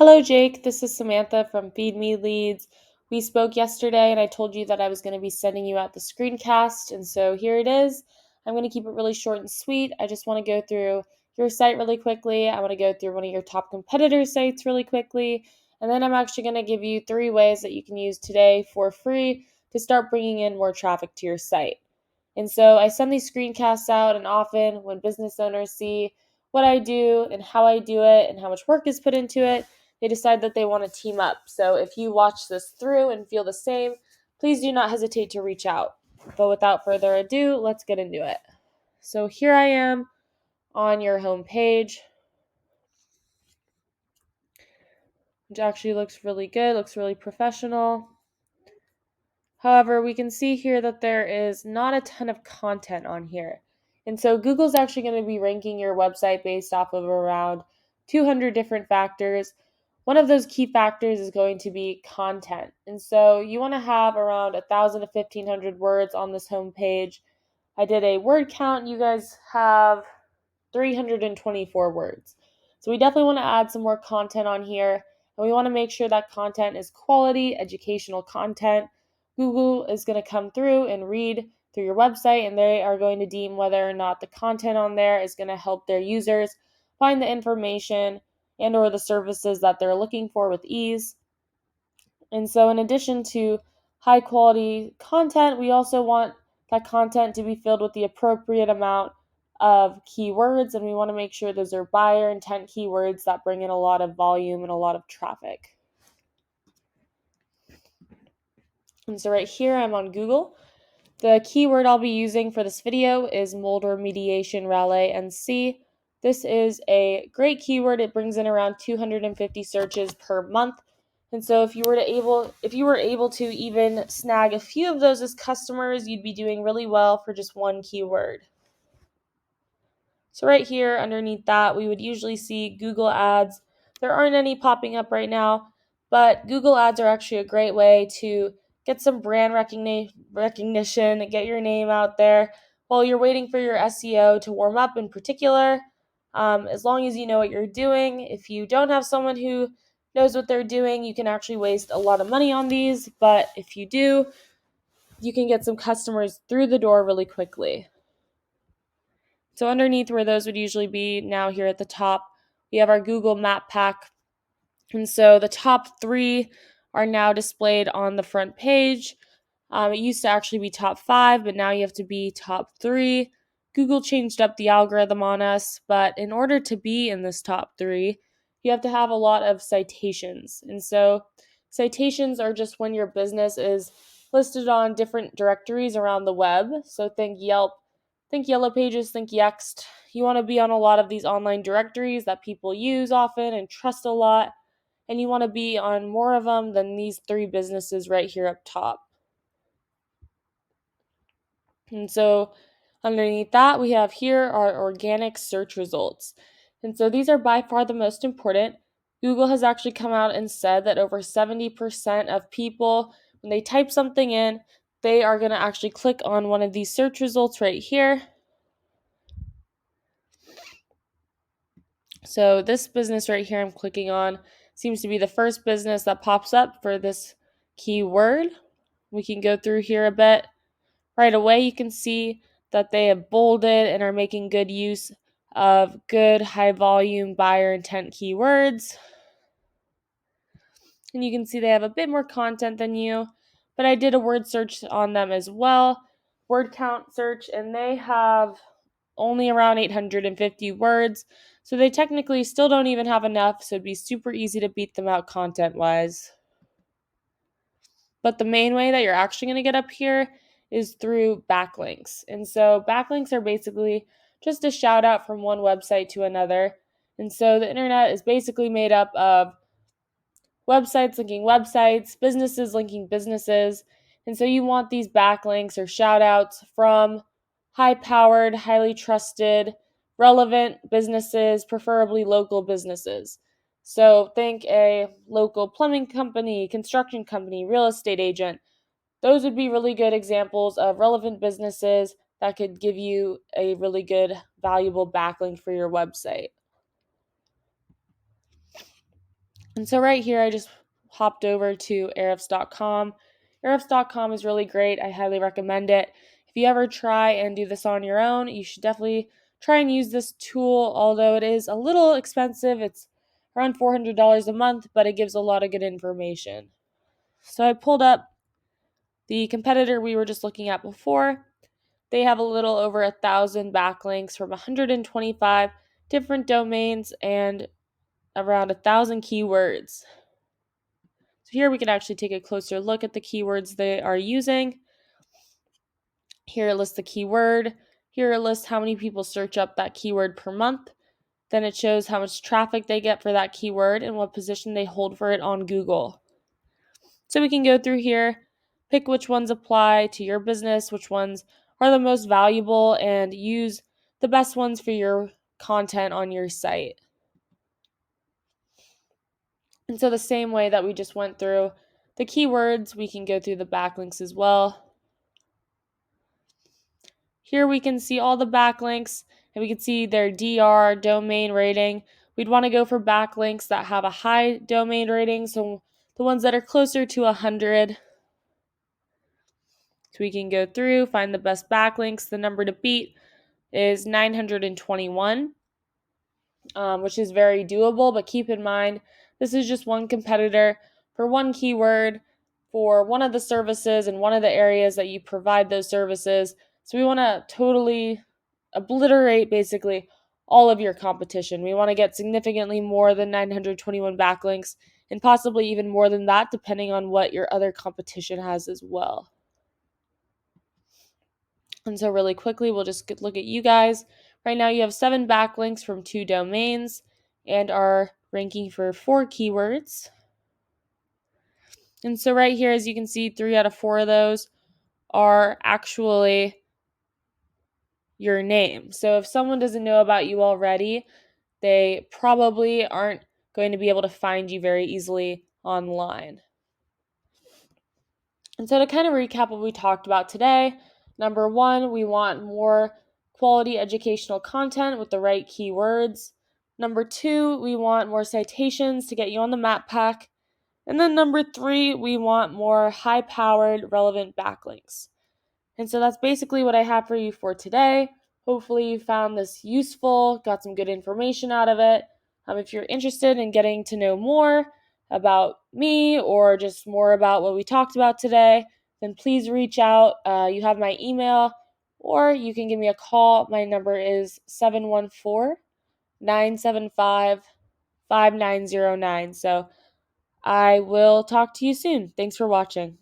Hello, Jake. This is Samantha from Feed Me Leads. We spoke yesterday, and I told you that I was going to be sending you out the screencast, and so here it is. I'm going to keep it really short and sweet. I just want to go through your site really quickly. I want to go through one of your top competitor sites really quickly, and then I'm actually going to give you 3 ways that you can use today for free to start bringing in more traffic to your site. And so I send these screencasts out, and often when business owners see what I do and how I do it and how much work is put into it, they decide that they want to team up. So if you watch this through and feel the same, please do not hesitate to reach out. But without further ado, let's get into it. So here I am on your home page, which actually looks really good, looks really professional. However, we can see here that there is not a ton of content on here. And so Google's actually going to be ranking your website based off of around 200 different factors. One of those key factors is going to be content. And so you want to have around 1,000 to 1,500 words on this home page. I did a word count. You guys have 324 words. So we definitely want to add some more content on here. And we want to make sure that content is quality, educational content. Google is going to come through and read through your website, and they are going to deem whether or not the content on there is going to help their users find the information and or the services that they're looking for with ease. And so in addition to high quality content, we also want that content to be filled with the appropriate amount of keywords, and we want to make sure those are buyer intent keywords that bring in a lot of volume and a lot of traffic. And so right here I'm on Google. The keyword I'll be using for this video is mold remediation Raleigh NC. This is a great keyword. It brings in around 250 searches per month. And so if you were able to even snag a few of those as customers, you'd be doing really well for just one keyword. So right here underneath that, we would usually see Google ads. There aren't any popping up right now, but Google ads are actually a great way to get some brand recognition, get your name out there while you're waiting for your SEO to warm up in particular. As long as you know what you're doing. If you don't have someone who knows what they're doing, you can actually waste a lot of money on these, but if you do, you can get some customers through the door really quickly. So underneath where those would usually be, now here at the top, we have our Google Map Pack. And so the top 3 are now displayed on the front page. It used to actually be top 5, but now you have to be top 3. Google changed up the algorithm on us, but in order to be in this top 3, you have to have a lot of citations. And so citations are just when your business is listed on different directories around the web. So think Yelp, think Yellow Pages, think Yext. You want to be on a lot of these online directories that people use often and trust a lot. And you want to be on more of them than these 3 businesses right here up top. And so underneath that, we have here our organic search results. And so these are by far the most important. Google has actually come out and said that over 70% of people, when they type something in, they are going to actually click on one of these search results right here. So this business right here I'm clicking on seems to be the first business that pops up for this keyword. We can go through here a bit. Right away, you can see that they have bolded and are making good use of good high volume buyer intent keywords. And you can see they have a bit more content than you, but I did a word search on them as well, word count search, and they have only around 850 words. So they technically still don't even have enough, so it'd be super easy to beat them out content-wise. But the main way that you're actually going to get up here is through backlinks. And so backlinks are basically just a shout out from one website to another. And so the internet is basically made up of websites linking websites, businesses linking businesses. And so you want these backlinks or shout outs from high powered, highly trusted, relevant businesses, preferably local businesses. So think a local plumbing company, construction company, real estate agent. Those would be really good examples of relevant businesses that could give you a really good, valuable backlink for your website. And so right here, I just hopped over to Ahrefs.com. Ahrefs.com is really great. I highly recommend it. If you ever try and do this on your own, you should definitely try and use this tool, although it is a little expensive. It's around $400 a month, but it gives a lot of good information. So I pulled up the competitor we were just looking at before. They have a little over 1,000 backlinks from 125 different domains and around 1,000 keywords. So here we can actually take a closer look at the keywords they are using. Here it lists the keyword. Here it lists how many people search up that keyword per month. Then it shows how much traffic they get for that keyword and what position they hold for it on Google. So we can go through here, pick which ones apply to your business, which ones are the most valuable, and use the best ones for your content on your site. And so the same way that we just went through the keywords, we can go through the backlinks as well. Here we can see all the backlinks, and we can see their DR, domain rating. We'd want to go for backlinks that have a high domain rating, so the ones that are closer to 100. So we can go through, find the best backlinks. The number to beat is 921, which is very doable, but keep in mind, this is just one competitor for one keyword for one of the services and one of the areas that you provide those services. So we want to totally obliterate basically all of your competition. We want to get significantly more than 921 backlinks and possibly even more than that, depending on what your other competition has as well. And so really quickly, we'll just look at you guys. Right now you have 7 backlinks from 2 domains and are ranking for 4 keywords. And so right here, as you can see, 3 out of 4 of those are actually your name. So if someone doesn't know about you already, they probably aren't going to be able to find you very easily online. And so to kind of recap what we talked about today, number 1, we want more quality educational content with the right keywords. Number 2, we want more citations to get you on the map pack. And then number 3, we want more high-powered, relevant backlinks. And so that's basically what I have for you for today. Hopefully you found this useful, got some good information out of it. If you're interested in getting to know more about me or just more about what we talked about today, then please reach out. You have my email, or you can give me a call. My number is 714-975-5909. So I will talk to you soon. Thanks for watching.